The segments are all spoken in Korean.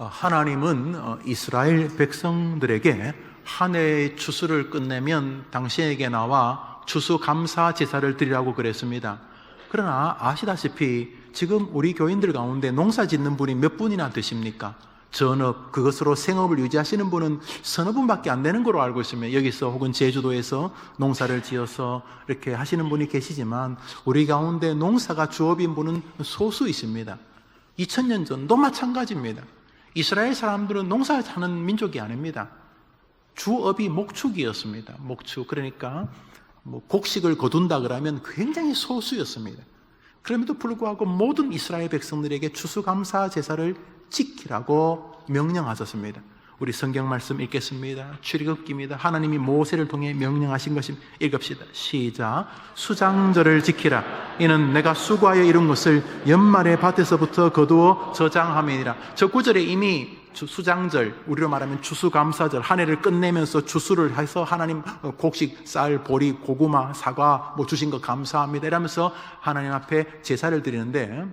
하나님은 이스라엘 백성들에게 한 해의 추수를 끝내면 당신에게 나와 추수감사 제사를 드리라고 그랬습니다. 그러나 아시다시피 지금 우리 교인들 가운데 농사 짓는 분이 몇 분이나 되십니까? 전업, 그것으로 생업을 유지하시는 분은 서너 분밖에 안 되는 걸로 알고 있습니다. 여기서 혹은 제주도에서 농사를 지어서 이렇게 하시는 분이 계시지만 우리 가운데 농사가 주업인 분은 소수이십니다. 2000년 전도 마찬가지입니다. 이스라엘 사람들은 농사하는 민족이 아닙니다. 주업이 목축이었습니다. 목축. 그러니까 곡식을 거둔다 그러면 굉장히 소수였습니다. 그럼에도 불구하고 모든 이스라엘 백성들에게 추수감사 제사를 지키라고 명령하셨습니다. 우리 성경 말씀 읽겠습니다. 출애굽기입니다. 하나님이 모세를 통해 명령하신 것입니다. 읽읍시다. 시작. 수장절을 지키라. 이는 내가 수고하여 이룬 것을 연말에 밭에서부터 거두어 저장함이니라. 저 구절에 이미 수장절, 우리로 말하면 추수감사절, 한 해를 끝내면서 추수를 해서 하나님 곡식, 쌀, 보리, 고구마, 사과 주신 거 감사합니다 이러면서 하나님 앞에 제사를 드리는데,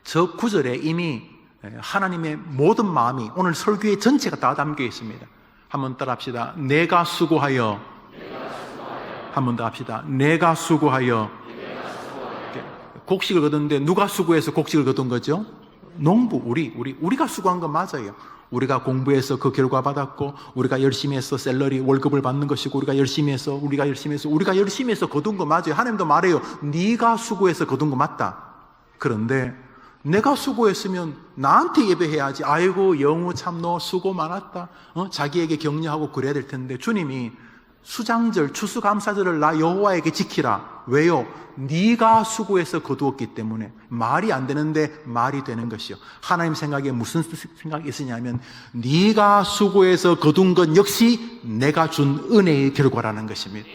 저 구절에 이미 하나님의 모든 마음이, 오늘 설교의 전체가 다 담겨 있습니다. 한번 따라 합시다. 내가 수고하여. 한 번 더 합시다. 내가 수고하여. 곡식을 거두는데 누가 수고해서 곡식을 거둔 거죠? 농부, 우리가 수고한 건 맞아요. 우리가 공부해서 그 결과 받았고, 우리가 열심히 해서 샐러리 월급을 받는 것이고, 우리가 열심히 해서 거둔 거 맞아요. 하나님도 말해요. 네가 수고해서 거둔 거 맞다. 그런데 내가 수고했으면 나한테 예배해야지. 아이고 영우 참 너 수고 많았다. 자기에게 격려하고 그래야 될 텐데, 주님이 수장절, 추수감사절을 나 여호와에게 지키라. 왜요? 네가 수고해서 거두었기 때문에. 말이 안 되는데 말이 되는 것이요. 하나님 생각에 무슨 생각이 있으냐면, 네가 수고해서 거둔 것 역시 내가 준 은혜의 결과라는 것입니다.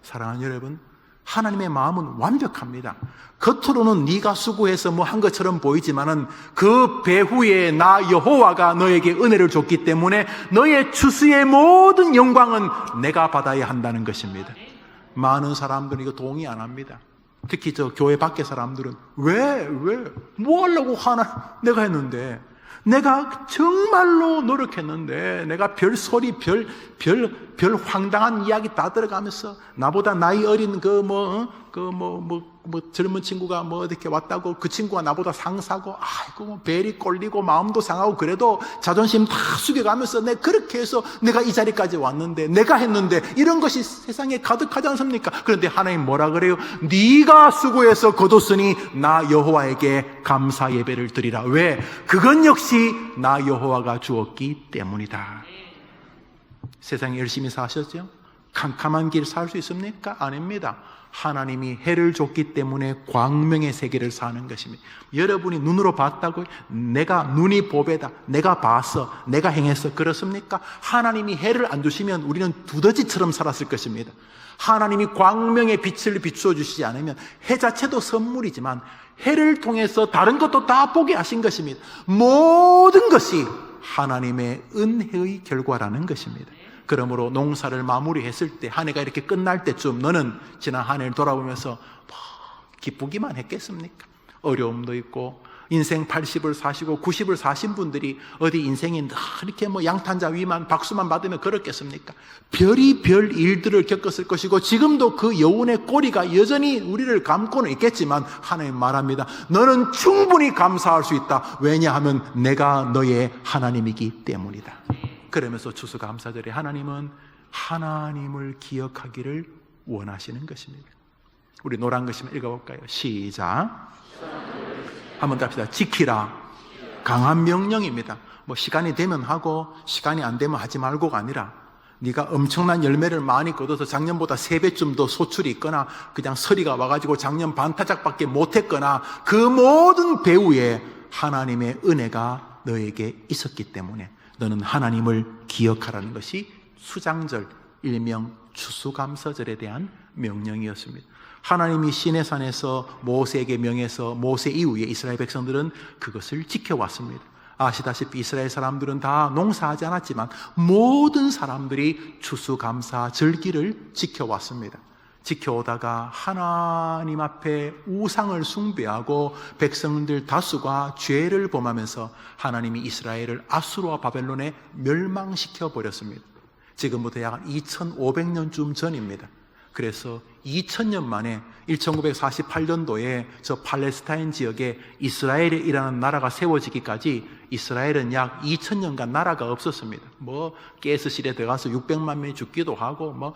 사랑하는 여러분, 하나님의 마음은 완벽합니다. 겉으로는 네가 수고해서 한 것처럼 보이지만은 그 배후에 나 여호와가 너에게 은혜를 줬기 때문에 너의 추수의 모든 영광은 내가 받아야 한다는 것입니다. 많은 사람들은 이거 동의 안 합니다. 특히 저 교회 밖의 사람들은 뭐 하려고 내가 했는데, 내가 정말로 노력했는데, 내가 별 소리, 별 황당한 이야기 다 들어가면서 나보다 나이 어린 젊은 친구가 이렇게 왔다고, 그 친구가 나보다 상사고, 아이고 벨이 꼴리고 마음도 상하고, 그래도 자존심 다 숙여가면서 내가 그렇게 해서 내가 이 자리까지 왔는데, 내가 했는데, 이런 것이 세상에 가득하지 않습니까? 그런데 하나님 뭐라 그래요? 네가 수고해서 거뒀으니 나 여호와에게 감사 예배를 드리라. 왜? 그건 역시 나 여호와가 주었기 때문이다. 세상에 열심히 사셨죠? 캄캄한 길 살 수 있습니까? 아닙니다. 하나님이 해를 줬기 때문에 광명의 세계를 사는 것입니다. 여러분이 눈으로 봤다고요? 내가 눈이 보배다, 내가 봤어, 내가 행했어, 그렇습니까? 하나님이 해를 안 주시면 우리는 두더지처럼 살았을 것입니다. 하나님이 광명의 빛을 비추어 주시지 않으면, 해 자체도 선물이지만 해를 통해서 다른 것도 다 보게 하신 것입니다. 모든 것이 하나님의 은혜의 결과라는 것입니다. 그러므로 농사를 마무리했을 때, 한 해가 이렇게 끝날 때쯤 너는 지난 한 해를 돌아보면서 기쁘기만 했겠습니까? 어려움도 있고, 인생 80을 사시고 90을 사신 분들이 어디 인생이 이렇게 양탄자 위만 박수만 받으면 그렇겠습니까? 별의별 일들을 겪었을 것이고, 지금도 그 여운의 꼬리가 여전히 우리를 감고는 있겠지만, 하나님 말합니다. 너는 충분히 감사할 수 있다. 왜냐하면 내가 너의 하나님이기 때문이다. 그러면서 추수감사절에 하나님은 하나님을 기억하기를 원하시는 것입니다. 우리 노란 것이면 읽어볼까요? 시작. 한번 더 합시다. 지키라. 강한 명령입니다. 시간이 되면 하고 시간이 안 되면 하지 말고가 아니라, 네가 엄청난 열매를 많이 거둬서 작년보다 3배쯤 더 소출이 있거나, 그냥 서리가 와가지고 작년 반타작밖에 못했거나, 그 모든 배후에 하나님의 은혜가 너에게 있었기 때문에 너는 하나님을 기억하라는 것이 수장절, 일명 추수감사절에 대한 명령이었습니다. 하나님이 시내산에서 모세에게 명해서 모세 이후에 이스라엘 백성들은 그것을 지켜왔습니다. 아시다시피 이스라엘 사람들은 다 농사하지 않았지만 모든 사람들이 추수감사 절기를 지켜왔습니다. 지켜오다가 하나님 앞에 우상을 숭배하고 백성들 다수가 죄를 범하면서 하나님이 이스라엘을 아수르와 바벨론에 멸망시켜 버렸습니다. 지금부터 약 2500년쯤 전입니다. 그래서 2000년 만에 1948년도에 저 팔레스타인 지역에 이스라엘이라는 나라가 세워지기까지 이스라엘은 약 2000년간 나라가 없었습니다. 뭐 가스실에 들어가서 600만 명이 죽기도 하고 뭐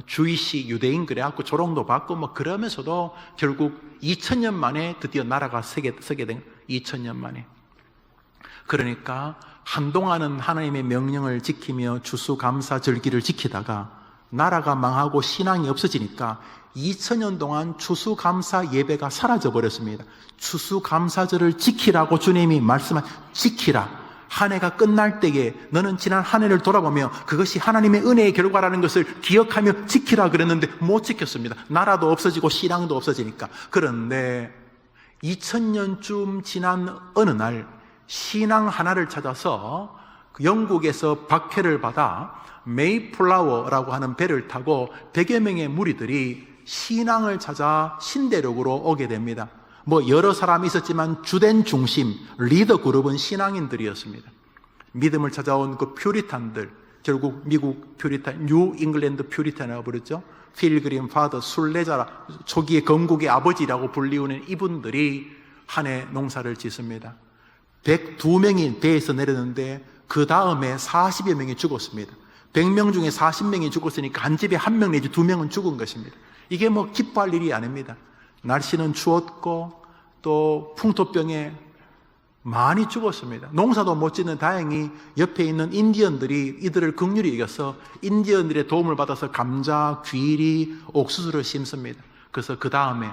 주이시 유대인 그래갖고 조롱도 받고 뭐 그러면서도 결국 2000년 만에 드디어 나라가 서게 된 2000년 만에. 그러니까 한동안은 하나님의 명령을 지키며 추수감사절기를 지키다가 나라가 망하고 신앙이 없어지니까 2000년 동안 추수감사 예배가 사라져 버렸습니다. 추수감사절을 지키라고 주님이 말씀한 지키라. 한 해가 끝날 때에 너는 지난 한 해를 돌아보며 그것이 하나님의 은혜의 결과라는 것을 기억하며 지키라 그랬는데 못 지켰습니다. 나라도 없어지고 신앙도 없어지니까. 그런데 2000년쯤 지난 어느 날 신앙 하나를 찾아서 영국에서 박해를 받아 메이플라워라고 하는 배를 타고 100여 명의 무리들이 신앙을 찾아 신대륙으로 오게 됩니다. 뭐 여러 사람이 있었지만 주된 중심, 리더 그룹은 신앙인들이었습니다. 믿음을 찾아온 그 퓨리탄들, 결국 미국 퓨리탄, 뉴 잉글랜드 퓨리탄이라고 부르죠. 필그림 파더, 순례자, 초기의 건국의 아버지라고 불리우는 이분들이 한 해 농사를 짓습니다. 102명이 배에서 내렸는데 그 다음에 40여 명이 죽었습니다. 100명 중에 40명이 죽었으니까 한 집에 1명 내지 2명은 죽은 것입니다. 이게 뭐 기뻐할 일이 아닙니다. 날씨는 추웠고 또 풍토병에 많이 죽었습니다. 농사도 못 짓는 다행히 옆에 있는 인디언들이 이들을 긍휼히 여겨서 인디언들의 도움을 받아서 감자, 귀리, 옥수수를 심습니다. 그래서 그 다음에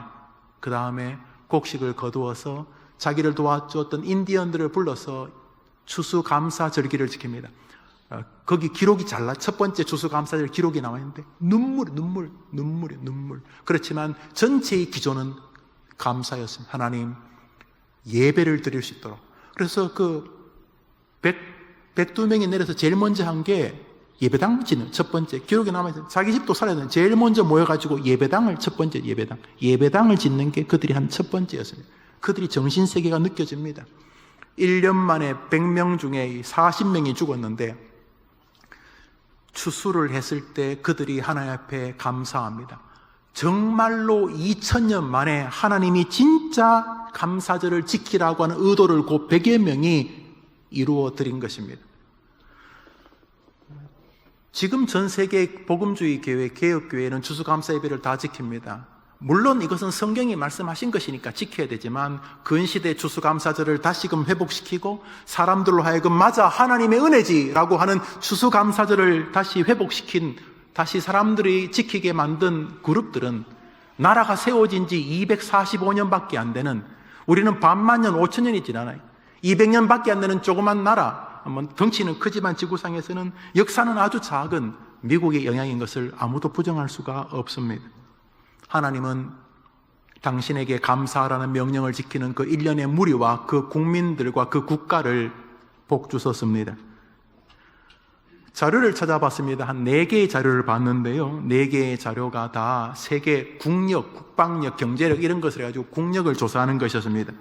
곡식을 거두어서 자기를 도와주었던 인디언들을 불러서 추수감사절기를 지킵니다. 거기 기록이 첫 번째 추수감사절 기록이 나와 있는데 눈물. 그렇지만 전체의 기조는 감사였습니다. 하나님 예배를 드릴 수 있도록. 그래서 그 102명이 내려서 제일 먼저 한 게 예배당 짓는 첫 번째 기록에 남아 있어요. 자기 집도 살아야 되는 제일 먼저 모여가지고 예배당을 첫 번째 예배당을 짓는 게 그들이 한 첫 번째였습니다. 그들이 정신세계가 느껴집니다. 1년 만에 100명 중에 40명이 죽었는데 추수를 했을 때 그들이 하나님 앞에 감사합니다. 정말로 2000년 만에 하나님이 진짜 감사절을 지키라고 하는 의도를 그 100여 명이 이루어 드린 것입니다. 지금 전 세계 복음주의 교회, 개혁교회는 추수감사 예배를 다 지킵니다. 물론 이것은 성경이 말씀하신 것이니까 지켜야 되지만 근시대 추수감사절을 다시금 회복시키고 사람들로 하여금 맞아 하나님의 은혜지라고 하는 추수감사절을 다시 회복시킨 다시 사람들이 지키게 만든 그룹들은 나라가 세워진 지 245년밖에 안 되는 우리는 반만년 5천년이 지나나요. 200년밖에 안 되는 조그만 나라 덩치는 크지만 지구상에서는 역사는 아주 작은 미국의 영향인 것을 아무도 부정할 수가 없습니다. 하나님은 당신에게 감사하라는 명령을 지키는 그 일련의 무리와 그 국민들과 그 국가를 복주셨습니다. 자료를 찾아봤습니다. 한 4개의 자료를 봤는데요. 4개의 자료가 다 세계 국력, 국방력, 경제력 이런 것을 해가지고 국력을 조사하는 것이었습니다.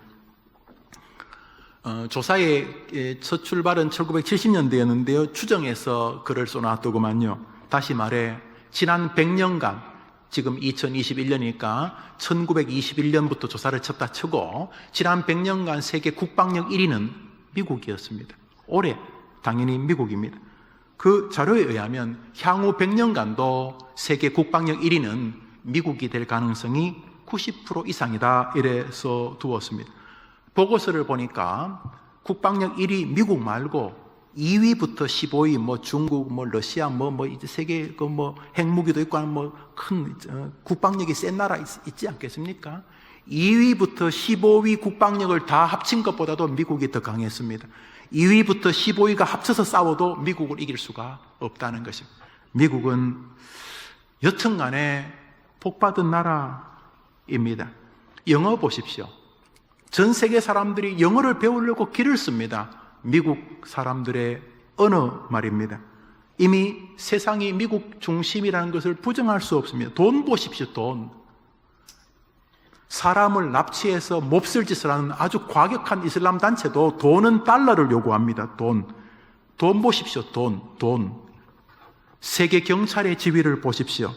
조사의 첫 출발은 1970년대였는데요. 추정해서 글을 써놨더구만요. 다시 말해 지난 100년간 지금 2021년이니까 1921년부터 조사를 쳤다 치고 지난 100년간 세계 국방력 1위는 미국이었습니다. 올해 당연히 미국입니다. 그 자료에 의하면 향후 100년간도 세계 국방력 1위는 미국이 될 가능성이 90% 이상이다 이래서 두었습니다. 보고서를 보니까 국방력 1위 미국 말고 2위부터 15위, 중국, 러시아, 이제 세계, 핵무기도 있고 하는 큰, 국방력이 센 나라 있지 않겠습니까? 2위부터 15위 국방력을 다 합친 것보다도 미국이 더 강했습니다. 2위부터 15위가 합쳐서 싸워도 미국을 이길 수가 없다는 것입니다. 미국은 여튼 간에 복받은 나라입니다. 영어 보십시오. 전 세계 사람들이 영어를 배우려고 길을 씁니다. 미국 사람들의 언어 말입니다. 이미 세상이 미국 중심이라는 것을 부정할 수 없습니다. 돈 보십시오, 돈. 사람을 납치해서 몹쓸 짓을 하는 아주 과격한 이슬람 단체도 돈은 달러를 요구합니다. 돈 보십시오. 돈. 세계 경찰의 지위를 보십시오.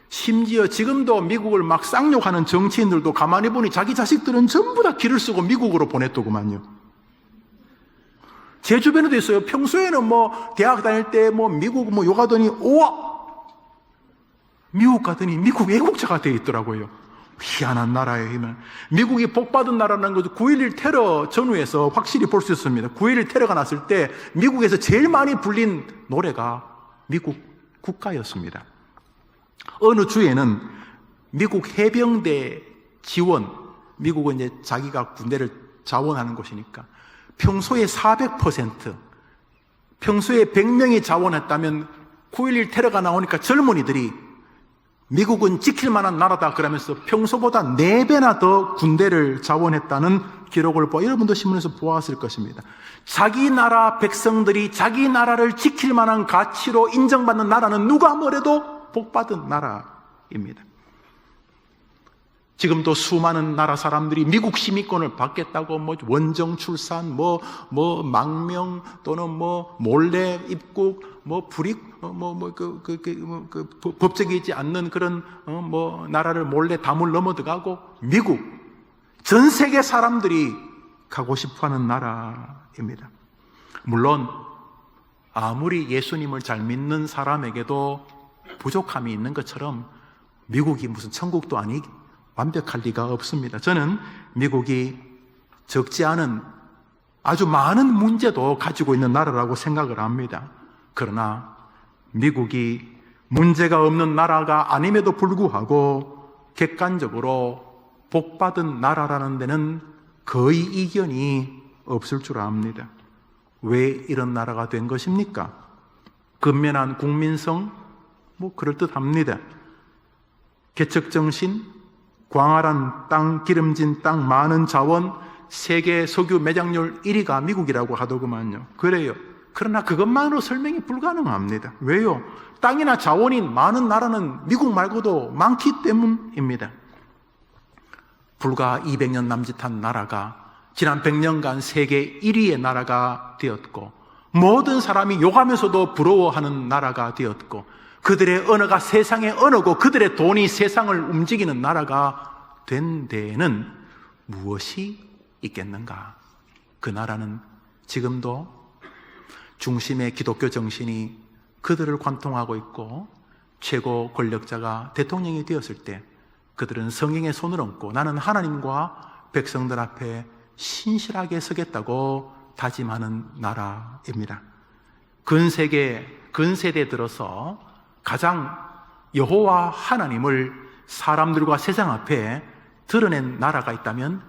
심지어 지금도 미국을 막 쌍욕하는 정치인들도 가만히 보니 자기 자식들은 전부 다 길을 쓰고 미국으로 보냈더구만요. 제 주변에도 있어요. 평소에는 뭐 대학 다닐 때 뭐 미국 뭐 욕하더니 우와! 미국 가더니 미국 애국자가 되어 있더라고요. 희한한 나라예요, 힘을. 미국이 복받은 나라라는 것을 9.11 테러 전후에서 확실히 볼 수 있습니다. 9.11 테러가 났을 때 미국에서 제일 많이 불린 노래가 미국 국가였습니다. 어느 주에는 미국 해병대 지원, 미국은 이제 자기가 군대를 자원하는 곳이니까 평소에 400%, 평소에 100명이 자원했다면 9.11 테러가 나오니까 젊은이들이 미국은 지킬 만한 나라다 그러면서 평소보다 4배나 더 군대를 자원했다는 기록을 여러분도 신문에서 보았을 것입니다. 자기 나라 백성들이 자기 나라를 지킬 만한 가치로 인정받는 나라는 누가 뭐래도 복받은 나라입니다. 지금도 수많은 나라 사람들이 미국 시민권을 받겠다고 뭐 원정 출산, 뭐 망명 또는 뭐 몰래 입국, 뭐 불입, 법적이지 않는 그런 뭐 나라를 몰래 담을 넘어들어가고 미국 전 세계 사람들이 가고 싶어하는 나라입니다. 물론 아무리 예수님을 잘 믿는 사람에게도 부족함이 있는 것처럼 미국이 무슨 천국도 아니기 완벽할 리가 없습니다. 저는 미국이 적지 않은 아주 많은 문제도 가지고 있는 나라라고 생각을 합니다. 그러나 미국이 문제가 없는 나라가 아님에도 불구하고 객관적으로 복받은 나라라는 데는 거의 이견이 없을 줄 압니다. 왜 이런 나라가 된 것입니까? 근면한 국민성? 뭐 그럴듯합니다. 개척정신, 광활한 땅, 기름진 땅, 많은 자원, 세계 석유 매장률 1위가 미국이라고 하더구만요. 그래요. 그러나 그것만으로 설명이 불가능합니다. 왜요? 땅이나 자원이 많은 나라는 미국 말고도 많기 때문입니다. 불과 200년 남짓한 나라가 지난 100년간 세계 1위의 나라가 되었고 모든 사람이 욕하면서도 부러워하는 나라가 되었고 그들의 언어가 세상의 언어고 그들의 돈이 세상을 움직이는 나라가 된 데에는 무엇이 있겠는가? 그 나라는 지금도 중심의 기독교 정신이 그들을 관통하고 있고 최고 권력자가 대통령이 되었을 때 그들은 성경의 손을 얹고 나는 하나님과 백성들 앞에 신실하게 서겠다고 다짐하는 나라입니다. 근세대 들어서 가장 여호와 하나님을 사람들과 세상 앞에 드러낸 나라가 있다면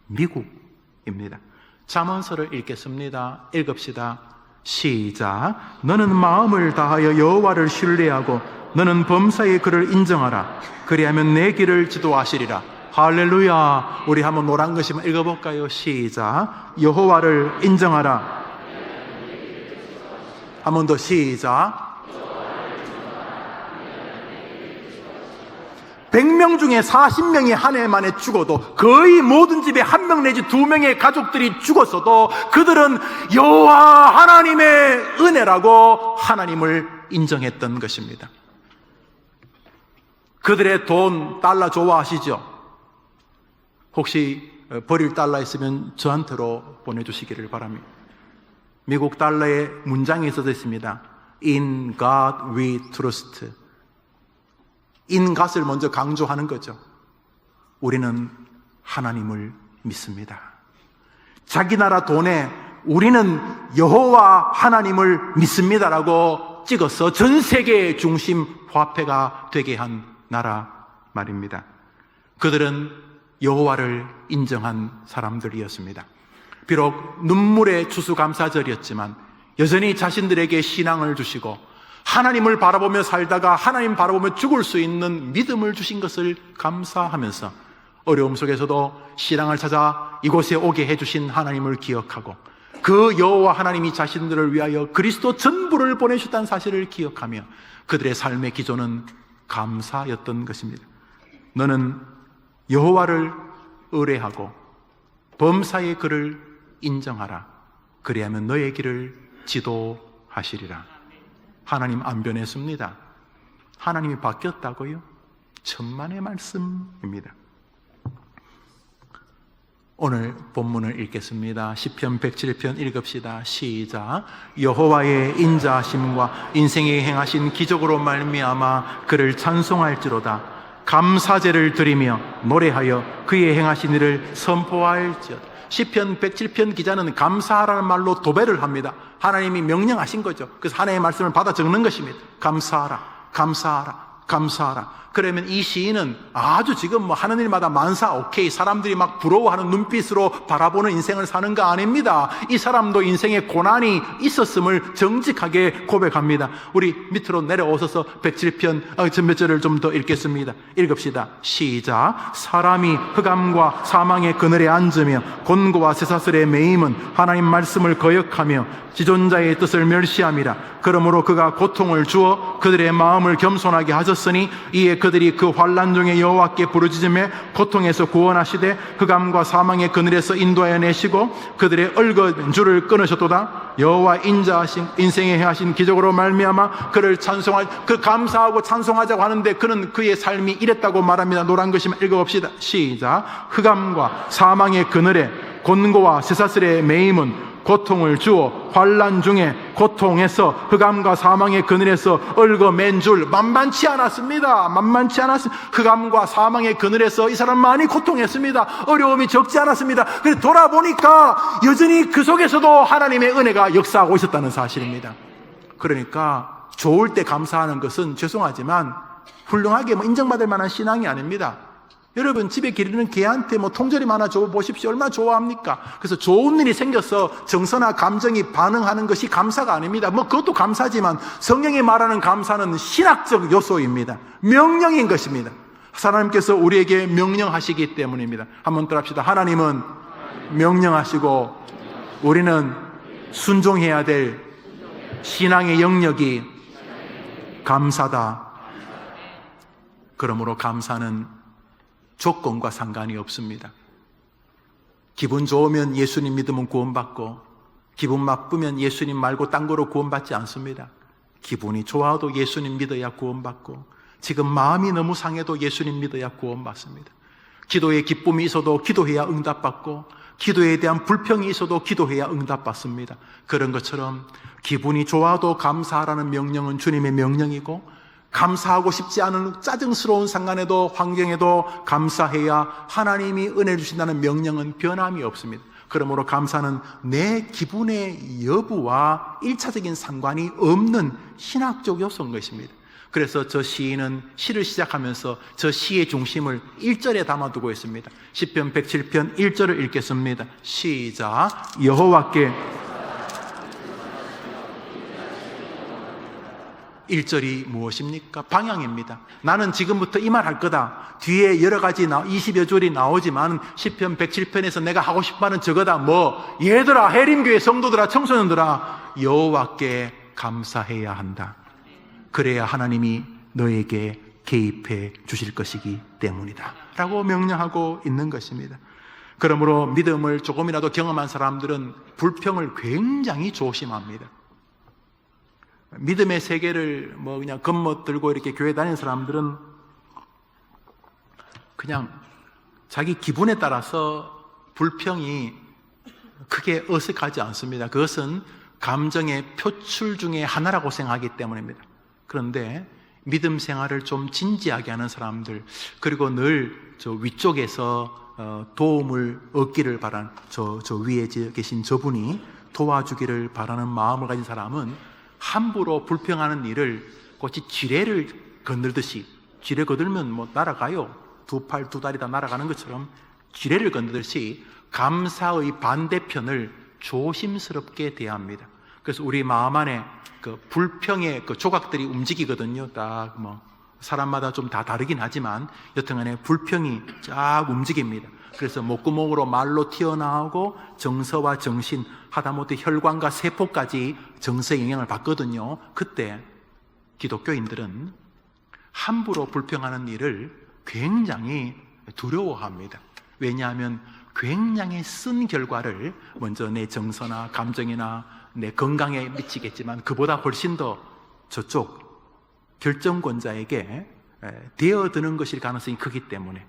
미국입니다. 잠언서를 읽겠습니다. 읽읍시다. 시작. 너는 마음을 다하여 여호와를 신뢰하고 너는 범사의 그를 인정하라. 그리하면 내 길을 지도하시리라. 할렐루야. 우리 한번 노란 것이면 읽어볼까요? 시작. 여호와를 인정하라. 한 번 더 시작. 100명 중에 40명이 한 해 만에 죽어도 거의 모든 집에 1명 내지 2명의 가족들이 죽었어도 그들은 여호와 하나님의 은혜라고 하나님을 인정했던 것입니다. 그들의 돈, 달러 좋아하시죠? 혹시 버릴 달러 있으면 저한테로 보내주시기를 바랍니다. 미국 달러에 문장이 써져 있습니다. In God we trust. In God을 먼저 강조하는 거죠. 우리는 하나님을 믿습니다. 자기 나라 돈에 우리는 여호와 하나님을 믿습니다라고 찍어서 전 세계의 중심 화폐가 되게 한 나라 말입니다. 그들은 여호와를 인정한 사람들이었습니다. 비록 눈물의 추수감사절이었지만 여전히 자신들에게 신앙을 주시고 하나님을 바라보며 살다가 하나님 바라보며 죽을 수 있는 믿음을 주신 것을 감사하면서 어려움 속에서도 신앙을 찾아 이곳에 오게 해주신 하나님을 기억하고 그 여호와 하나님이 자신들을 위하여 그리스도 전부를 보내셨다는 사실을 기억하며 그들의 삶의 기조는 감사였던 것입니다. 너는 여호와를 의뢰하고 범사의 그를 인정하라. 그리하면 너의 길을 지도하시리라. 하나님 안 변했습니다. 하나님이 바뀌었다고요? 천만의 말씀입니다. 오늘 본문을 읽겠습니다. 시편 107편 읽읍시다. 시작. 여호와의 인자하심과 인생에 행하신 기적으로 말미암아 그를 찬송할지로다. 감사제를 드리며 노래하여 그의 행하신 일을 선포할지어다. 시편 107편 기자는 감사하라는 말로 도배를 합니다. 하나님이 명령하신 거죠. 그래서 하나님의 말씀을 받아 적는 것입니다. 감사하라, 감사하라, 감사하라. 그러면 이 시인은 아주 지금 뭐 하는 일마다 만사 오케이, 사람들이 막 부러워하는 눈빛으로 바라보는 인생을 사는 거 아닙니다. 이 사람도 인생에 고난이 있었음을 정직하게 고백합니다. 우리 밑으로 내려오셔서 107편 몇 절을 좀 더 읽겠습니다. 읽읍시다. 시작. 사람이 흑암과 사망의 그늘에 앉으며 곤고와 쇠사슬에 매임은 하나님 말씀을 거역하며 지존자의 뜻을 멸시함이라. 그러므로 그가 고통을 주어 그들의 마음을 겸손하게 하셨으니 이에 그들이 그 환난 중에 여호와께 부르짖음에 고통에서 구원하시되 흑암과 사망의 그늘에서 인도하여 내시고 그들의 얽은 줄을 끊으셨도다. 여호와 인자하신 인생에 행하신 기적으로 말미암아 그를 그 감사하고 찬송하자고 하는데 그는 그의 삶이 이랬다고 말합니다. 노란 글씨만 읽어봅시다. 시작. 흑암과 사망의 그늘에 곤고와 쇠사슬의 매임은 고통을 주어 환난 중에 고통에서 흑암과 사망의 그늘에서 얽어맨 줄 만만치 않았습니다. 만만치 않았습니다. 흑암과 사망의 그늘에서 이 사람 많이 고통했습니다. 어려움이 적지 않았습니다. 그래서 돌아보니까 여전히 그 속에서도 하나님의 은혜가 역사하고 있었다는 사실입니다. 그러니까 좋을 때 감사하는 것은 죄송하지만 훌륭하게 인정받을 만한 신앙이 아닙니다. 여러분 집에 기르는 개한테 통조림 하나 줘보십시오. 얼마나 좋아합니까? 그래서 좋은 일이 생겨서 정서나 감정이 반응하는 것이 감사가 아닙니다. 그것도 감사지만 성경이 말하는 감사는 신학적 요소입니다. 명령인 것입니다. 하나님께서 우리에게 명령하시기 때문입니다. 한번 더 합시다. 하나님은 명령하시고 우리는 순종해야 될 신앙의 영역이 감사다. 그러므로 감사는 조건과 상관이 없습니다. 기분 좋으면 예수님 믿으면 구원받고 기분 나쁘면 예수님 말고 딴 거로 구원받지 않습니다. 기분이 좋아도 예수님 믿어야 구원받고 지금 마음이 너무 상해도 예수님 믿어야 구원받습니다. 기도에 기쁨이 있어도 기도해야 응답받고 기도에 대한 불평이 있어도 기도해야 응답받습니다. 그런 것처럼 기분이 좋아도 감사하라는 명령은 주님의 명령이고 감사하고 싶지 않은 짜증스러운 상황에도 환경에도 감사해야 하나님이 은혜 주신다는 명령은 변함이 없습니다. 그러므로 감사는 내 기분의 여부와 1차적인 상관이 없는 신학적 요소인 것입니다. 그래서 저 시인은 시를 시작하면서 저 시의 중심을 1절에 담아두고 있습니다. 시편 107편 1절을 읽겠습니다. 시작. 여호와께 1절이 무엇입니까? 방향입니다. 나는 지금부터 이 말 할 거다. 뒤에 여러 가지 20여 절이 나오지만 시편 107편에서 내가 하고 싶은 말은 저거다. 얘들아, 해림교회 성도들아, 청소년들아, 여호와께 감사해야 한다. 그래야 하나님이 너에게 개입해 주실 것이기 때문이다 라고 명령하고 있는 것입니다. 그러므로 믿음을 조금이라도 경험한 사람들은 불평을 굉장히 조심합니다. 믿음의 세계를 그냥 겉멋들고 이렇게 교회 다니는 사람들은 그냥 자기 기분에 따라서 불평이 크게 어색하지 않습니다. 그것은 감정의 표출 중에 하나라고 생각하기 때문입니다. 그런데 믿음 생활을 좀 진지하게 하는 사람들, 그리고 늘 저 위쪽에서 도움을 얻기를 바란 저 위에 계신 저분이 도와주기를 바라는 마음을 가진 사람은 함부로 불평하는 일을 꽃이 지뢰를 건들듯이, 지뢰 건들면 날아가요. 두 팔 두 다리 다 날아가는 것처럼 지뢰를 건들듯이 감사의 반대편을 조심스럽게 대합니다. 그래서 우리 마음 안에 그 불평의 그 조각들이 움직이거든요. 사람마다 좀 다 다르긴 하지만 여튼간에 불평이 쫙 움직입니다. 그래서 목구멍으로 말로 튀어나오고 정서와 정신, 하다못해 혈관과 세포까지 정서에 영향을 받거든요. 그때 기독교인들은 함부로 불평하는 일을 굉장히 두려워합니다. 왜냐하면 굉장히 쓴 결과를 먼저 내 정서나 감정이나 내 건강에 미치겠지만 그보다 훨씬 더 저쪽 결정권자에게 되어드는 것일 가능성이 크기 때문에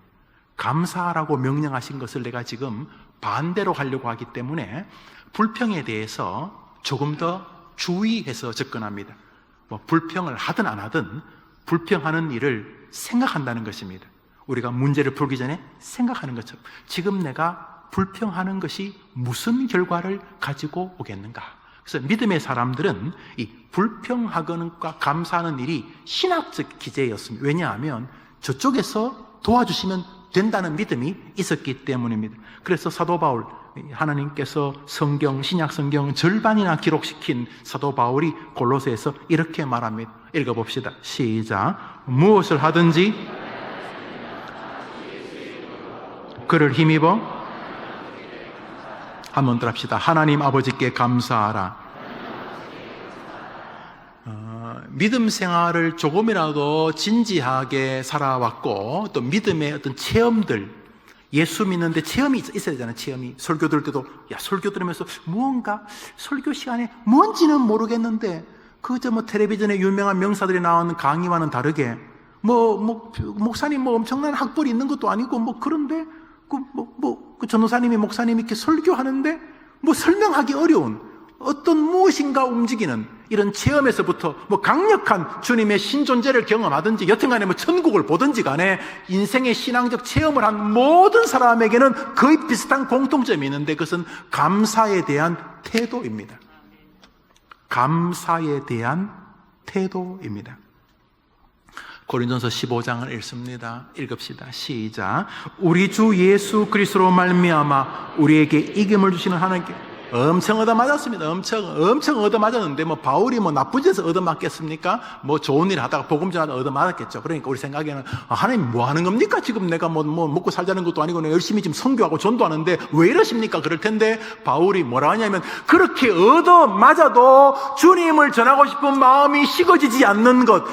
감사하라고 명령하신 것을 내가 지금 반대로 하려고 하기 때문에 불평에 대해서 조금 더 주의해서 접근합니다. 뭐 불평을 하든 안 하든 불평하는 일을 생각한다는 것입니다. 우리가 문제를 풀기 전에 생각하는 것처럼 지금 내가 불평하는 것이 무슨 결과를 가지고 오겠는가. 그래서 믿음의 사람들은 이 불평하거나 감사하는 일이 신학적 기제였습니다. 왜냐하면 저쪽에서 도와주시면 된다는 믿음이 있었기 때문입니다. 그래서 사도 바울, 하나님께서 성경, 신약 성경 절반이나 기록시킨 사도 바울이 골로새에서 이렇게 말합니다. 읽어봅시다. 시작. 무엇을 하든지 그를 힘입어 한번 더 합시다. 하나님 아버지께 감사하라. 믿음 생활을 조금이라도 진지하게 살아왔고 또 믿음의 어떤 체험들, 예수 믿는데 체험이 있어야 되잖아요. 체험이. 설교 들을 때도 설교 들으면서 무언가 설교 시간에 뭔지는 모르겠는데 그저 텔레비전에 유명한 명사들이 나오는 강의와는 다르게 목사님 엄청난 학벌이 있는 것도 아니고 그런데 그 전도사님이 목사님이 이렇게 설교하는데 설명하기 어려운 어떤 무엇인가 움직이는 이런 체험에서부터 강력한 주님의 신존재를 경험하든지 여튼간에 천국을 보든지 간에 인생의 신앙적 체험을 한 모든 사람에게는 거의 비슷한 공통점이 있는데 그것은 감사에 대한 태도입니다. 감사에 대한 태도입니다. 고린도서 15장을 읽습니다. 읽읍시다. 시작. 우리 주 예수 그리스도로 말미암아 우리에게 이김을 주시는 하나님께 엄청 얻어맞았습니다. 엄청 얻어맞았는데 바울이 나쁜 짓에서 얻어맞겠습니까? 좋은 일 하다가 복음 전하다가 얻어맞았겠죠. 그러니까 우리 생각에는 하나님 뭐 하는 겁니까? 지금 내가 먹고 살자는 것도 아니고 내가 열심히 지금 선교하고 전도하는데 왜 이러십니까? 그럴 텐데 바울이 뭐라 하냐면 그렇게 얻어맞아도 주님을 전하고 싶은 마음이 식어지지 않는 것,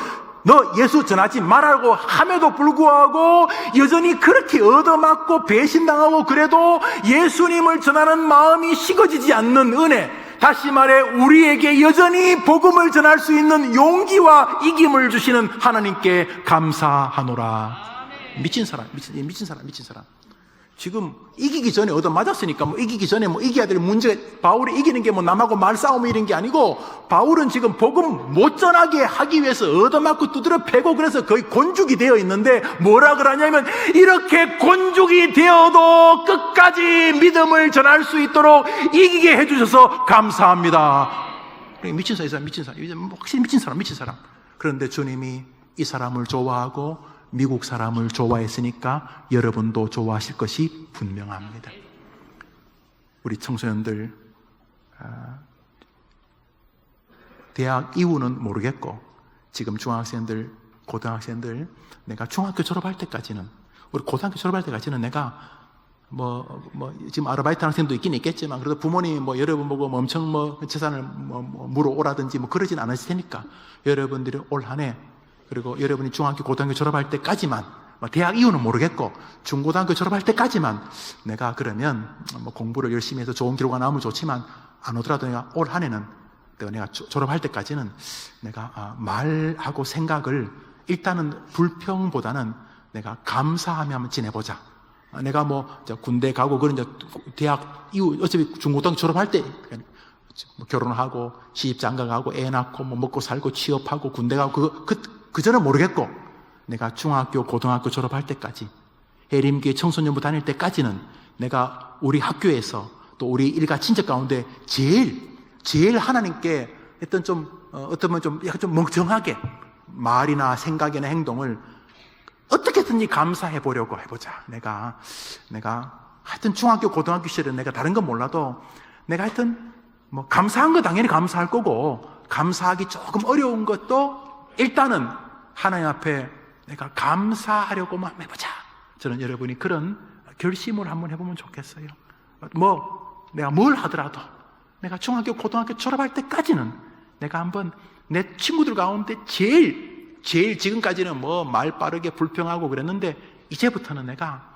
너 예수 전하지 말라고 함에도 불구하고 여전히 그렇게 얻어맞고 배신당하고 그래도 예수님을 전하는 마음이 식어지지 않는 은혜, 다시 말해 우리에게 여전히 복음을 전할 수 있는 용기와 이김을 주시는 하나님께 감사하노라. 미친 사람. 지금 이기기 전에 얻어맞았으니까 이기기 전에 이겨야 될 문제, 바울이 이기는 게 남하고 말싸움 이런 게 아니고 바울은 지금 복음 못 전하게 하기 위해서 얻어맞고 두드려 패고 그래서 거의 곤죽이 되어 있는데 뭐라 그러냐면 이렇게 곤죽이 되어도 끝까지 믿음을 전할 수 있도록 이기게 해주셔서 감사합니다. 미친 사람, 확실히 미친 사람. 그런데 주님이 이 사람을 좋아하고 미국 사람을 좋아했으니까 여러분도 좋아하실 것이 분명합니다. 우리 청소년들 대학 이후는 모르겠고 지금 중학생들, 고등학생들 내가 중학교 졸업할 때까지는 우리 고등학교 졸업할 때까지는 내가 지금 아르바이트 하는 학생도 있긴 있겠지만 그래도 부모님이 여러분 보고 엄청 재산을 물어오라든지 그러진 않으실 테니까 여러분들이 올 한 해 그리고 여러분이 중학교, 고등학교 졸업할 때까지만, 대학 이후는 모르겠고 중고등학교 졸업할 때까지만 내가 그러면 공부를 열심히 해서 좋은 결과가 나오면 좋지만 안 오더라도 내가 올 한 해는 내가 졸업할 때까지는 내가 말하고 생각을 일단은 불평보다는 내가 감사하며 한번 지내보자. 내가 군대 가고 그런 대학 이후 어차피 중고등학교 졸업할 때 결혼하고 시집 장가가고 애 낳고 먹고 살고 취업하고 군대 가고 그 전은 모르겠고 내가 중학교, 고등학교 졸업할 때까지 해림교회 청소년부 다닐 때까지는 내가 우리 학교에서 또 우리 일가 친척 가운데 제일 하나님께 어떤 약간 좀 멍청하게 말이나 생각이나 행동을 어떻게든지 감사해 보려고 해보자. 내가 하여튼 중학교, 고등학교 시절에 내가 다른 건 몰라도 내가 하여튼 감사한 거 당연히 감사할 거고 감사하기 조금 어려운 것도 일단은 하나님 앞에 내가 감사하려고만 해보자. 저는 여러분이 그런 결심을 한번 해보면 좋겠어요. 내가 뭘 하더라도 내가 중학교, 고등학교 졸업할 때까지는 내가 한번 내 친구들 가운데 제일 지금까지는 말 빠르게 불평하고 그랬는데 이제부터는 내가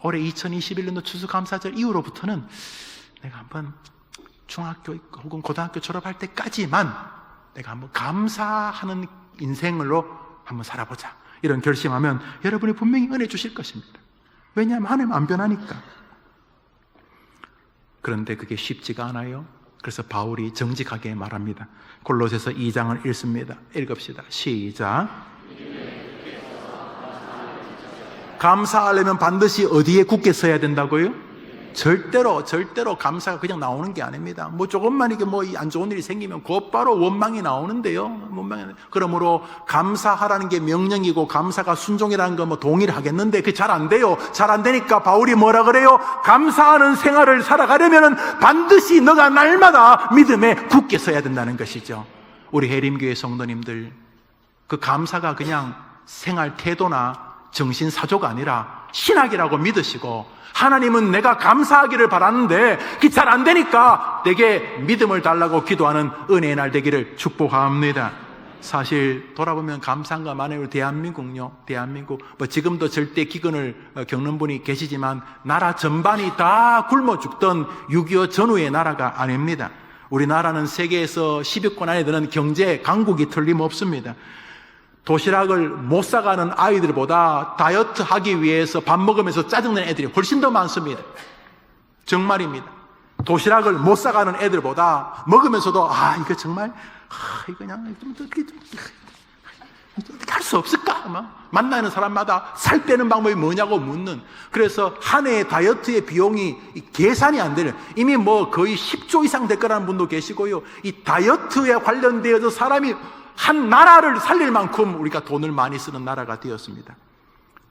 올해 2021년도 추수감사절 이후로부터는 내가 한번 중학교 혹은 고등학교 졸업할 때까지만 내가 한번 감사하는 인생으로 한번 살아보자. 이런 결심하면 여러분이 분명히 은혜 주실 것입니다. 왜냐하면 하나님 안 변하니까. 그런데 그게 쉽지가 않아요. 그래서 바울이 정직하게 말합니다. 골로새서 2장을 읽습니다. 읽읍시다. 시작. 감사하려면 반드시 어디에 굳게 서야 된다고요? 절대로 감사가 그냥 나오는 게 아닙니다. 조금만 이게 안 좋은 일이 생기면 곧바로 원망이 나오는데요. 그러므로 감사하라는 게 명령이고 감사가 순종이라는 거 동의를 하겠는데 그게 잘 안 돼요. 잘 안 되니까 바울이 뭐라 그래요? 감사하는 생활을 살아가려면 반드시 너가 날마다 믿음에 굳게 서야 된다는 것이죠. 우리 해림교회 성도님들, 그 감사가 그냥 생활 태도나 정신사조가 아니라 신학이라고 믿으시고 하나님은 내가 감사하기를 바라는데 그게 잘 안 되니까 내게 믿음을 달라고 기도하는 은혜의 날 되기를 축복합니다. 사실 돌아보면 감사한가 마네요. 대한민국 지금도 절대 기근을 겪는 분이 계시지만 나라 전반이 다 굶어 죽던 6.25 전후의 나라가 아닙니다. 우리나라는 세계에서 10위권 안에 드는 경제 강국이 틀림없습니다. 도시락을 못 사가는 아이들보다 다이어트 하기 위해서 밥 먹으면서 짜증내는 애들이 훨씬 더 많습니다. 정말입니다. 도시락을 못 사가는 애들보다 먹으면서도 이거 정말 이거 그냥 어떻게 할 수 없을까? 만나는 사람마다 살 빼는 방법이 뭐냐고 묻는. 그래서 한 해의 다이어트의 비용이 계산이 안 되는, 이미 거의 10조 이상 될 거라는 분도 계시고요. 이 다이어트에 관련되어서 사람이 한 나라를 살릴 만큼 우리가 돈을 많이 쓰는 나라가 되었습니다.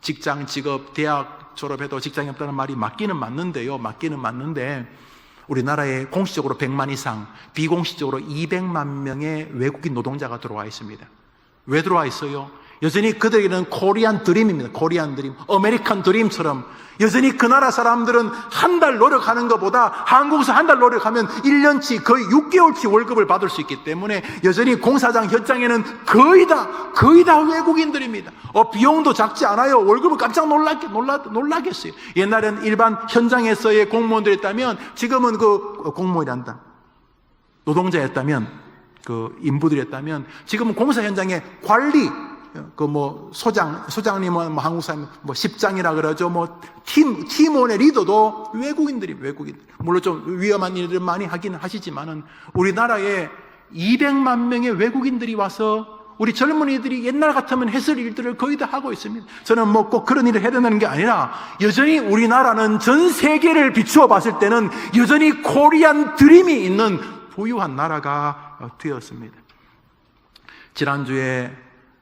직장, 직업, 대학 졸업해도 직장이 없다는 말이 맞기는 맞는데 우리나라에 공식적으로 100만 이상, 비공식적으로 200만 명의 외국인 노동자가 들어와 있습니다. 왜 들어와 있어요? 여전히 그들에게는 코리안 드림입니다. 코리안 드림, 아메리칸 드림처럼 여전히 그 나라 사람들은 한 달 노력하는 것보다 한국에서 한 달 노력하면 1년치 거의 6개월치 월급을 받을 수 있기 때문에 여전히 공사장 현장에는 거의 다 외국인들입니다. 비용도 작지 않아요. 월급은 깜짝 놀라겠어요. 옛날엔 일반 현장에서의 공무원들이었다면 지금은 공무원이란다. 노동자였다면 인부들이었다면 지금은 공사 현장의 관리, 소장님은 한국 사람, 십장이라 그러죠. 팀원의 리더도 외국인들. 물론 좀 위험한 일들을 많이 하긴 하시지만은 우리나라에 200만 명의 외국인들이 와서 우리 젊은이들이 옛날 같으면 했을 일들을 거의 다 하고 있습니다. 저는 꼭 그런 일을 해야 된다는 게 아니라 여전히 우리나라는 전 세계를 비추어 봤을 때는 여전히 코리안 드림이 있는 부유한 나라가 되었습니다. 지난주에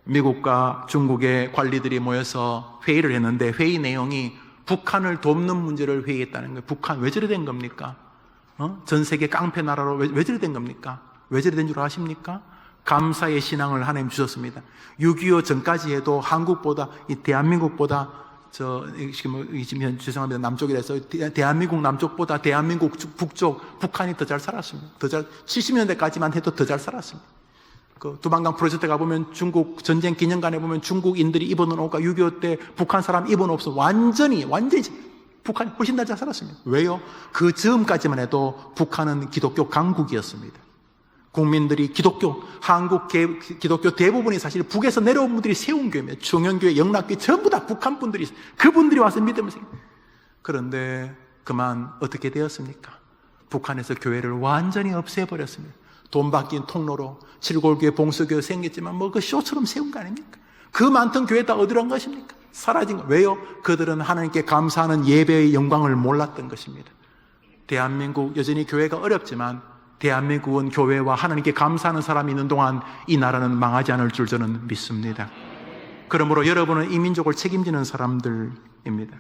미국과 중국의 관리들이 모여서 회의를 했는데 회의 내용이 북한을 돕는 문제를 회의했다는 거예요. 북한 왜 저래 된 겁니까? 전 세계 깡패 나라로 왜 저래 된 겁니까? 왜 저래 된 줄 아십니까? 감사의 신앙을 하나님 주셨습니다. 6.25 전까지 해도 한국보다, 대한민국보다, 지금 죄송합니다. 남쪽이라서 대한민국 남쪽보다 대한민국 북쪽, 북한이 더 잘 살았습니다. 70년대까지만 해도 더 잘 살았습니다. 두만강 프로젝트 가보면 중국 전쟁 기념관에 보면 중국인들이 입어놓은 옷과 6.25 때 북한 사람 입어놓은 옷은 완전히 북한이 훨씬 더 잘 살았습니다. 왜요? 그 즈음까지만 해도 북한은 기독교 강국이었습니다. 국민들이 한국 기독교 대부분이 사실 북에서 내려온 분들이 세운 교회입니다. 청년교회, 영락교회 전부 다 북한 분들이, 그분들이 와서 믿음을 생깁니다. 그런데 그만 어떻게 되었습니까? 북한에서 교회를 완전히 없애버렸습니다. 돈 바뀐 통로로 칠골교회, 봉수교회 생겼지만 그 쇼처럼 세운 거 아닙니까? 그 많던 교회 다 어디로 간 것입니까? 사라진 거. 왜요? 그들은 하나님께 감사하는 예배의 영광을 몰랐던 것입니다. 대한민국 여전히 교회가 어렵지만 대한민국은 교회와 하나님께 감사하는 사람이 있는 동안 이 나라는 망하지 않을 줄 저는 믿습니다. 그러므로 여러분은 이 민족을 책임지는 사람들입니다.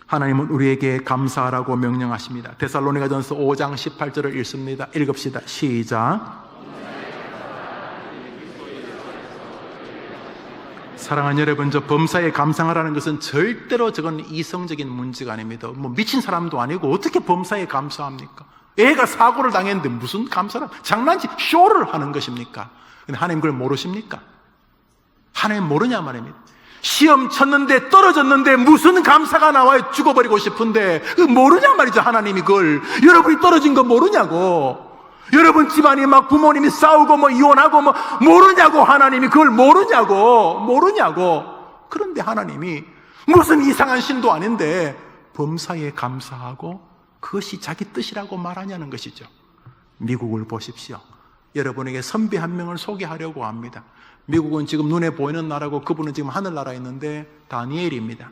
하나님은 우리에게 감사하라고 명령하십니다. 데살로니가전서 5장 18절을 읽습니다. 읽읍시다. 시작. 사랑하는 여러분, 저 범사에 감사하라는 것은 절대로 저건 이성적인 문제가 아닙니다. 뭐 미친 사람도 아니고 어떻게 범사에 감사합니까? 애가 사고를 당했는데 무슨 감사를, 장난치 쇼를 하는 것입니까? 근데 하나님 그걸 모르십니까? 하나님 모르냐 말입니다. 시험 쳤는데 떨어졌는데 무슨 감사가 나와요? 죽어버리고 싶은데 모르냐 말이죠. 하나님이 그걸. 여러분이 떨어진 거 모르냐고. 여러분 집안이 막 부모님이 싸우고 뭐 이혼하고 뭐 모르냐고. 하나님이 그걸 모르냐고. 그런데 하나님이 무슨 이상한 신도 아닌데 범사에 감사하고 그것이 자기 뜻이라고 말하냐는 것이죠. 미국을 보십시오. 여러분에게 선비 한 명을 소개하려고 합니다. 미국은 지금 눈에 보이는 나라고 그분은 지금 하늘나라에 있는데 다니엘입니다.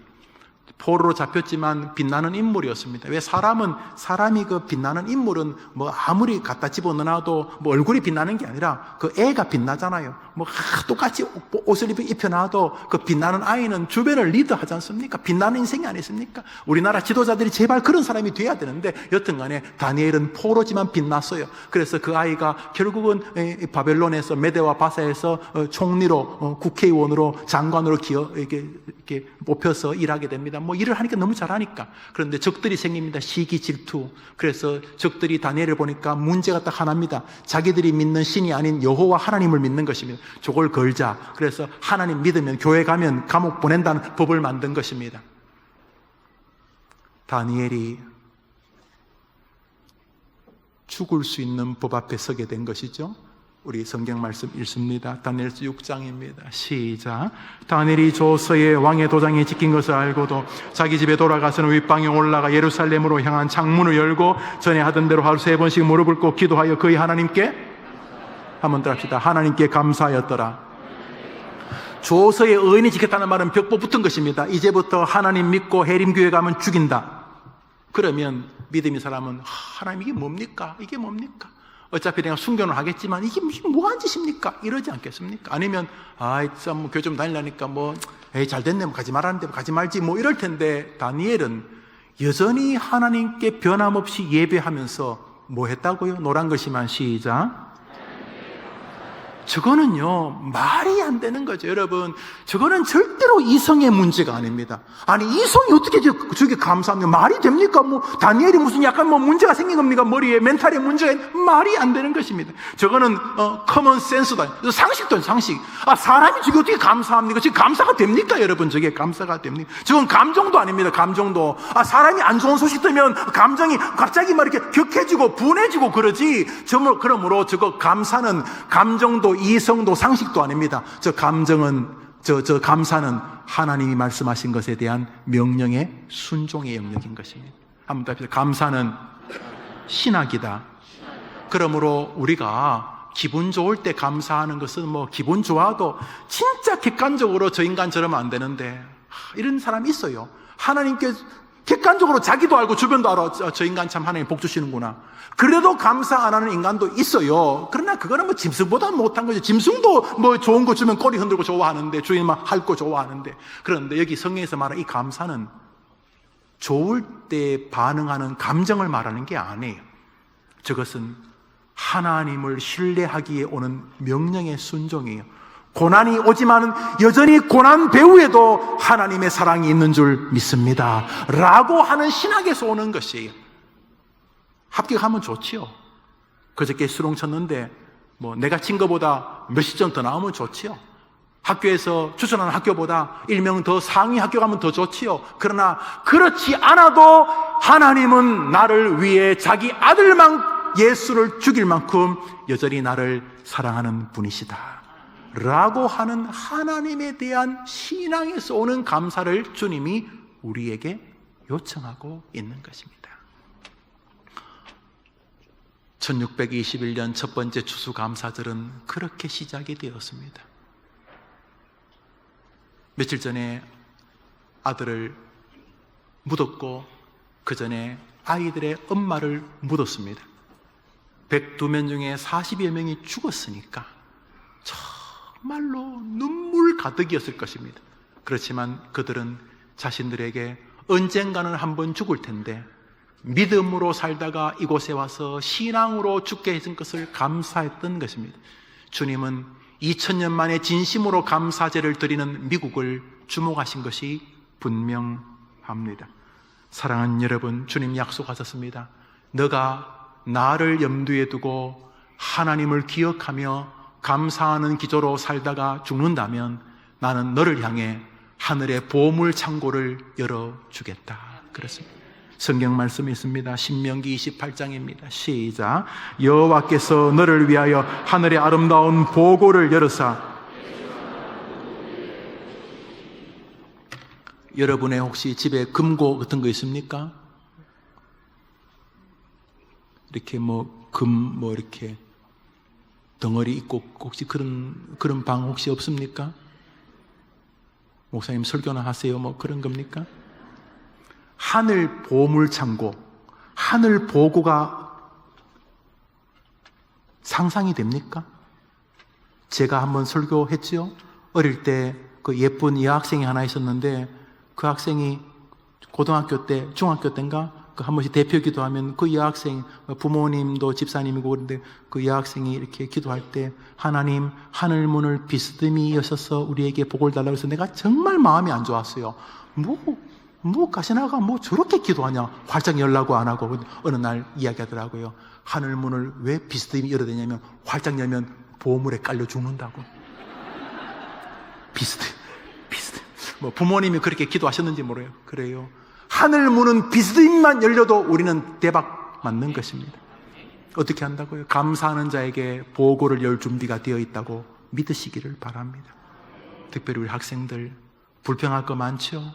포로로 잡혔지만 빛나는 인물이었습니다. 왜 사람이 그 빛나는 인물은 뭐 아무리 갖다 집어넣어도 뭐 얼굴이 빛나는 게 아니라 그 애가 빛나잖아요. 뭐 똑같이 옷을 입혀놔도 그 빛나는 아이는 주변을 리드하지 않습니까? 빛나는 인생이 아니십니까? 우리나라 지도자들이 제발 그런 사람이 돼야 되는데 여튼간에 다니엘은 포로지만 빛났어요. 그래서 그 아이가 결국은 바벨론에서 메대와 바사에서 총리로 국회의원으로 장관으로 이렇게 뽑혀서 일하게 됩니다. 뭐 일을 하니까 너무 잘하니까. 그런데 적들이 생깁니다. 시기 질투. 그래서 적들이 다니엘을 보니까 문제가 딱 하나입니다. 자기들이 믿는 신이 아닌 여호와 하나님을 믿는 것입니다. 저걸 걸자. 그래서 하나님 믿으면 교회 가면 감옥 보낸다는 법을 만든 것입니다. 다니엘이 죽을 수 있는 법 앞에 서게 된 것이죠. 우리 성경 말씀 읽습니다. 다니엘서 6장입니다. 시작. 다니엘이 조서에 왕의 도장에 찍힌 것을 알고도 자기 집에 돌아가서는 윗방에 올라가 예루살렘으로 향한 창문을 열고 전에 하던 대로 하루 3번씩 무릎을 꿇고 기도하여 그의 하나님께, 한번 더 합시다. 하나님께 감사하였더라. 조서에 의인이 지켰다는 말은 벽보 붙은 것입니다. 이제부터 하나님 믿고 해림교회 가면 죽인다. 그러면 믿음의 사람은 하나님 이게 뭡니까? 이게 뭡니까? 어차피 내가 순교는 하겠지만 이게 뭐한 짓입니까? 이러지 않겠습니까? 아니면 참 뭐 교회 좀 다니려니까 잘 됐네, 뭐 가지 말았는데 가지 말지 뭐 이럴 텐데, 다니엘은 여전히 하나님께 변함없이 예배하면서 뭐 했다고요? 노란 글씨만 시작. 저거는요 말이 안 되는 거죠. 여러분, 저거는 절대로 이성의 문제가 아닙니다. 아니 이성이 어떻게 저게 감사합니까? 말이 됩니까? 뭐 다니엘이 무슨 약간 뭐 문제가 생긴 겁니까? 머리에 멘탈에 문제가 말이 안 되는 것입니다. 저거는 커먼 센스다. 상식도 상식. 사람이 저게 어떻게 감사합니까? 지금 감사가 됩니까? 여러분, 저게 감사가 됩니까? 저건 감정도 아닙니다. 감정도. 사람이 안 좋은 소식 들으면 감정이 갑자기 막 이렇게 격해지고 분해지고 그러지. 그러므로 저거 감사는 감정도 이성도 상식도 아닙니다. 저 감정은, 저 감사는 하나님이 말씀하신 것에 대한 명령의 순종의 영역인 것입니다. 한번 더 합시다. 감사는 신학이다. 그러므로 우리가 기분 좋을 때 감사하는 것은 뭐 기분 좋아도 진짜 객관적으로 저 인간 저러면 안 되는데, 이런 사람이 있어요. 하나님께 객관적으로 자기도 알고 주변도 알아. 저 인간 참 하나님 복 주시는구나. 그래도 감사 안 하는 인간도 있어요. 그러나 그거는 뭐 짐승보다 못한 거죠. 짐승도 뭐 좋은 거 주면 꼬리 흔들고 좋아하는데, 주인 막 핥고 좋아하는데. 그런데 여기 성경에서 말하는 이 감사는 좋을 때 반응하는 감정을 말하는 게 아니에요. 저것은 하나님을 신뢰하기에 오는 명령의 순종이에요. 고난이 오지만 여전히 고난 배후에도 하나님의 사랑이 있는 줄 믿습니다 라고 하는 신학에서 오는 것이에요. 합격하면 좋지요. 그저께 수능 쳤는데 뭐 내가 친 것보다 몇십 점 더 나오면 좋지요. 학교에서 추천하는 학교보다 1명 더 상위 학교 가면 더 좋지요. 그러나 그렇지 않아도 하나님은 나를 위해 자기 아들만 예수를 죽일 만큼 여전히 나를 사랑하는 분이시다 라고 하는 하나님에 대한 신앙에서 오는 감사를 주님이 우리에게 요청하고 있는 것입니다. 1621년 첫 번째 추수감사절은 그렇게 시작이 되었습니다. 며칠 전에 아들을 묻었고 그 전에 아이들의 엄마를 묻었습니다. 102명 중에 40여 명이 죽었으니까 정말로 눈물 가득이었을 것입니다. 그렇지만 그들은 자신들에게 언젠가는 한번 죽을 텐데 믿음으로 살다가 이곳에 와서 신앙으로 죽게 해준 것을 감사했던 것입니다. 주님은 2000년 만에 진심으로 감사제를 드리는 미국을 주목하신 것이 분명합니다. 사랑하는 여러분, 주님 약속하셨습니다. 너가 나를 염두에 두고 하나님을 기억하며 감사하는 기도로 살다가 죽는다면 나는 너를 향해 하늘의 보물 창고를 열어주겠다. 그렇습니다. 성경 말씀이 있습니다. 신명기 28장입니다. 시작. 여호와께서 너를 위하여 하늘의 아름다운 보고를 열으사. 여러분의 혹시 집에 금고 같은 거 있습니까? 이렇게 이렇게 덩어리 있고 혹시 그런 방 혹시 없습니까? 목사님 설교나 하세요. 그런 겁니까? 하늘 보물 창고, 하늘 보고가 상상이 됩니까? 제가 한번 설교했죠. 어릴 때 그 예쁜 여학생이 하나 있었는데 그 학생이 고등학교 때, 중학교 때인가 한 번씩 대표 기도하면 그 여학생, 부모님도 집사님이고 그런데 그 여학생이 이렇게 기도할 때 하나님 하늘 문을 비스듬히 여셔서 우리에게 복을 달라고 해서 내가 정말 마음이 안 좋았어요. 가시나가 저렇게 기도하냐? 활짝 열라고 안 하고 어느 날 이야기하더라고요. 하늘 문을 왜 비스듬히 열어야 되냐면 활짝 열면 보물에 깔려 죽는다고. 비스듬히. 부모님이 그렇게 기도하셨는지 모르요. 그래요. 하늘 문은 비스듬히만 열려도 우리는 대박 맞는 것입니다. 어떻게 한다고요? 감사하는 자에게 보고를 열 준비가 되어 있다고 믿으시기를 바랍니다. 특별히 우리 학생들 불평할 거 많죠?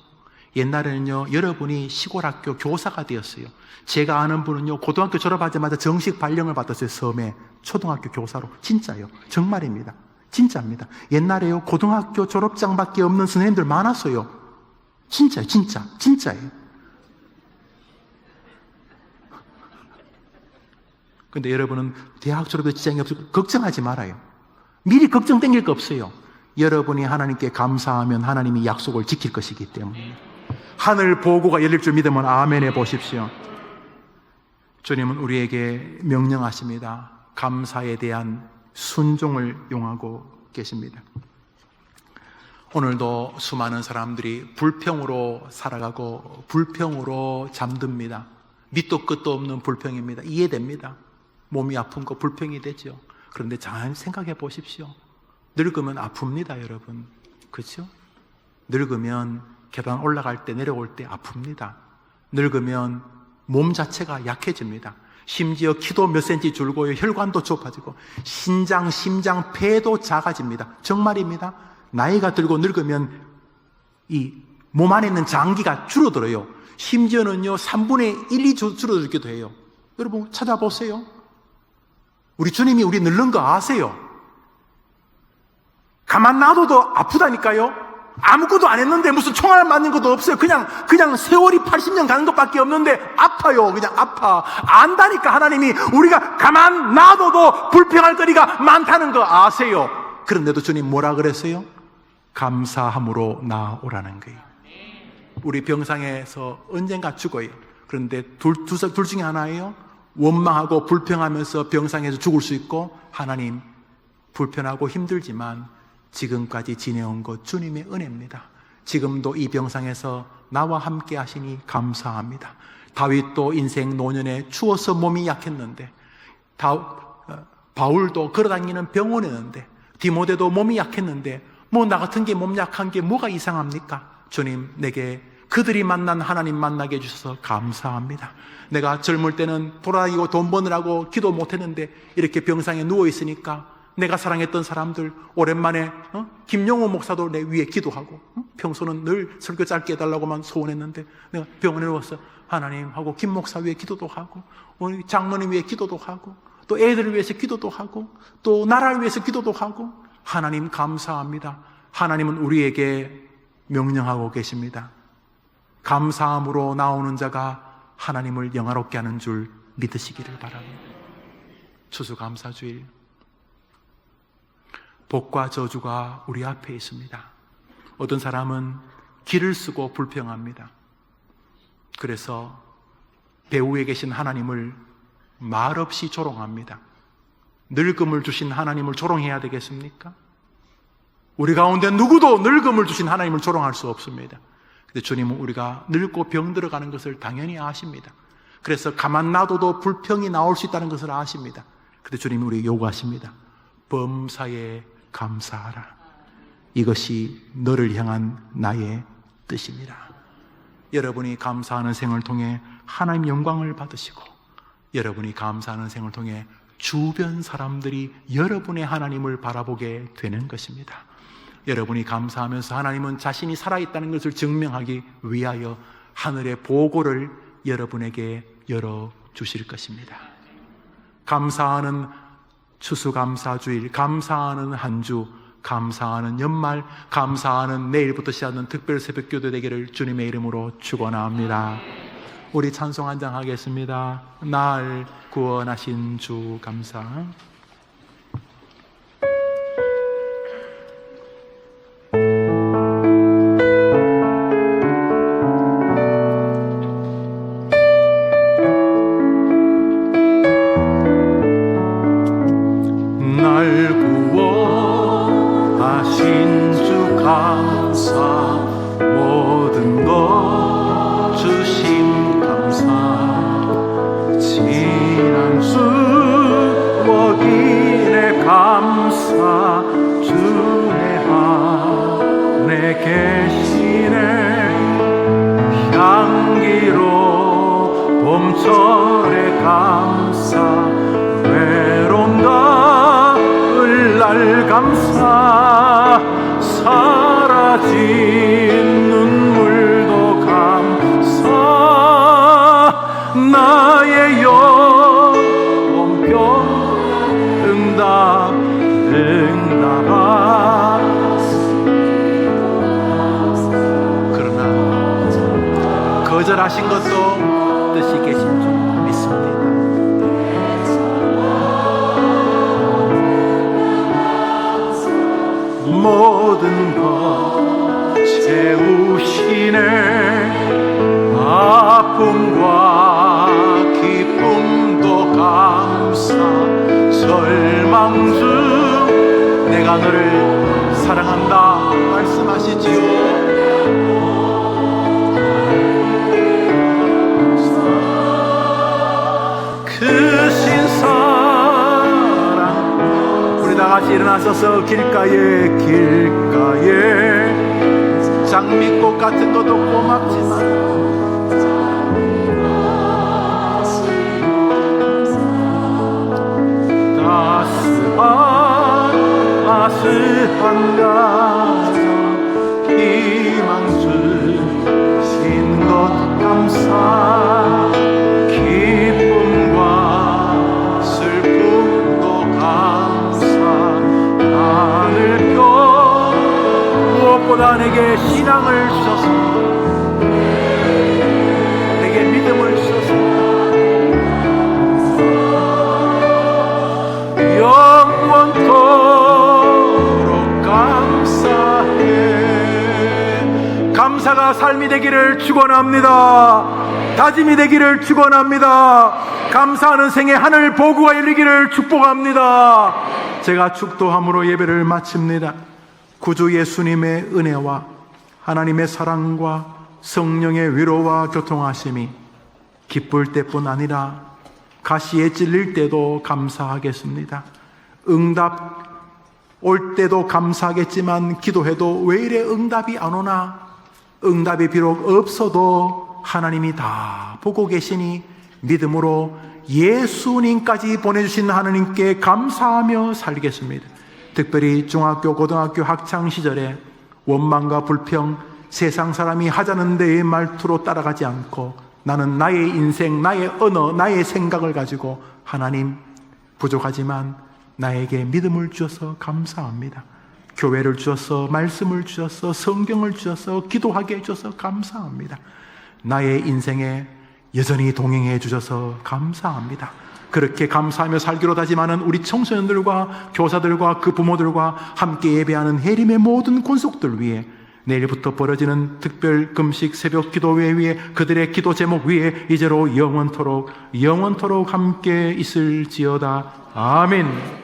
옛날에는요, 여러분이 시골 학교 교사가 되었어요. 제가 아는 분은요, 고등학교 졸업하자마자 정식 발령을 받았어요. 섬에 초등학교 교사로. 진짜요. 정말입니다. 진짜입니다. 옛날에요, 고등학교 졸업장밖에 없는 선생님들 많았어요. 진짜예요. 진짜예요. 근데 여러분은 대학 졸업에 지장이 없어서 걱정하지 말아요. 미리 걱정 땡길 거 없어요. 여러분이 하나님께 감사하면 하나님이 약속을 지킬 것이기 때문에. 하늘 보고가 열릴 줄 믿으면 아멘 해보십시오. 주님은 우리에게 명령하십니다. 감사에 대한 순종을 용하고 계십니다. 오늘도 수많은 사람들이 불평으로 살아가고 불평으로 잠듭니다. 밑도 끝도 없는 불평입니다. 이해됩니다. 몸이 아픈 거 불평이 되죠. 그런데 잘 생각해 보십시오. 늙으면 아픕니다, 여러분. 그렇죠? 늙으면 계단 올라갈 때 내려올 때 아픕니다. 늙으면 몸 자체가 약해집니다. 심지어 키도 몇 센치 줄고요. 혈관도 좁아지고 신장, 심장, 폐도 작아집니다. 정말입니다. 나이가 들고 늙으면 이 몸 안에 있는 장기가 줄어들어요. 심지어는요 3분의 1이 줄어들기도 해요. 여러분 찾아보세요. 우리 주님이 우리 늙는 거 아세요? 가만 놔둬도 아프다니까요. 아무것도 안 했는데 무슨 총알 맞는 것도 없어요. 그냥 세월이 80년 가는 것밖에 없는데 아파요. 그냥 아파. 안다니까 하나님이 우리가 가만 놔둬도 불평할 거리가 많다는 거 아세요. 그런데도 주님 뭐라 그랬어요? 감사함으로 나오라는 거예요. 우리 병상에서 언젠가 죽어요. 그런데 둘 중에 하나예요. 원망하고 불평하면서 병상에서 죽을 수 있고, 하나님 불편하고 힘들지만 지금까지 지내온 것 주님의 은혜입니다. 지금도 이 병상에서 나와 함께 하시니 감사합니다. 다윗도 인생 노년에 추워서 몸이 약했는데, 바울도 걸어다니는 병원이었는데, 디모데도 몸이 약했는데, 나 같은 게 몸 약한 게 뭐가 이상합니까? 주님, 내게 그들이 만난 하나님 만나게 해주셔서 감사합니다. 내가 젊을 때는 돌아다니고 돈 버느라고 기도 못했는데 이렇게 병상에 누워있으니까 내가 사랑했던 사람들 오랜만에 김용호 목사도 내 위에 기도하고, 평소는 늘 설교 짧게 해달라고만 소원했는데 내가 병원에 누워서 하나님하고 김 목사 위에 기도도 하고, 우리 장모님 위에 기도도 하고, 또 애들을 위해서 기도도 하고, 또 나라를 위해서 기도도 하고, 하나님 감사합니다. 하나님은 우리에게 명령하고 계십니다. 감사함으로 나오는 자가 하나님을 영화롭게 하는 줄 믿으시기를 바랍니다. 추수감사주일, 복과 저주가 우리 앞에 있습니다. 어떤 사람은 길을 쓰고 불평합니다. 그래서 배후에 계신 하나님을 말없이 조롱합니다. 늙음을 주신 하나님을 조롱해야 되겠습니까? 우리 가운데 누구도 늙음을 주신 하나님을 조롱할 수 없습니다. 근데 주님은 우리가 늙고 병들어가는 것을 당연히 아십니다. 그래서 가만 놔둬도 불평이 나올 수 있다는 것을 아십니다. 근데 주님이 우리에게 요구하십니다. 범사에 감사하라. 이것이 너를 향한 나의 뜻입니다. 여러분이 감사하는 생을 통해 하나님 영광을 받으시고, 여러분이 감사하는 생을 통해 주변 사람들이 여러분의 하나님을 바라보게 되는 것입니다. 여러분이 감사하면서 하나님은 자신이 살아있다는 것을 증명하기 위하여 하늘의 보고를 여러분에게 열어주실 것입니다. 감사하는 추수감사주일, 감사하는 한 주, 감사하는 연말, 감사하는 내일부터 시작하는 특별 새벽기도 되기를 주님의 이름으로 축원합니다. 우리 찬송 한 장 하겠습니다. 날 구원하신 주 감사. 날 구원하신 주 감사, 모든 것 주심 감사, 지난 수억일의 감사, 주의 안에 계시네. 향기로 봄철의 감사, 외로운 가을 날 감사, 사라진 눈물도 감사, 나의 영병 응답하. 그러나 거절하신 것도 뜻이 계신 줄 믿습니다. 모든 것 채우시네. 아픔과 기쁨도 감사, 절망 중 내가 너를 사랑한다 말씀하시지요. 그 신사랑 우리 다 같이 일어나서서 길가에 장미꽃 같은 것도 고맙지만 따스한 가정 희망 주신 것 감사, 기쁨과 슬픔도 감사, 하늘별 무엇보다 내게 신앙을 주셔서, 내게 믿음을 주셔서 영원토록 감사해. 감사가 삶이 되기를 축원합니다. 다짐이 되기를 축원합니다. 감사하는 생에 하늘 보고가 열리기를 축복합니다. 제가 축도함으로 예배를 마칩니다. 구주 예수님의 은혜와 하나님의 사랑과 성령의 위로와 교통하심이 기쁠 때뿐 아니라 가시에 찔릴 때도 감사하겠습니다. 응답 올 때도 감사하겠지만 기도해도 왜 이래 응답이 안 오나? 응답이 비록 없어도 하나님이 다 보고 계시니 믿음으로 예수님까지 보내주신 하나님께 감사하며 살겠습니다. 특별히 중학교, 고등학교 학창시절에 원망과 불평, 세상 사람이 하자는 데의 말투로 따라가지 않고 나는 나의 인생, 나의 언어, 나의 생각을 가지고 하나님 부족하지만 나에게 믿음을 주셔서 감사합니다. 교회를 주셔서, 말씀을 주셔서, 성경을 주셔서, 기도하게 해주셔서 감사합니다. 나의 인생에 여전히 동행해 주셔서 감사합니다. 그렇게 감사하며 살기로 다짐하는 우리 청소년들과 교사들과 그 부모들과 함께 예배하는 해림의 모든 권속들 위해 내일부터 벌어지는 특별 금식 새벽 기도회 위에 그들의 기도 제목 위에 이제로 영원토록 함께 있을지어다. 아멘.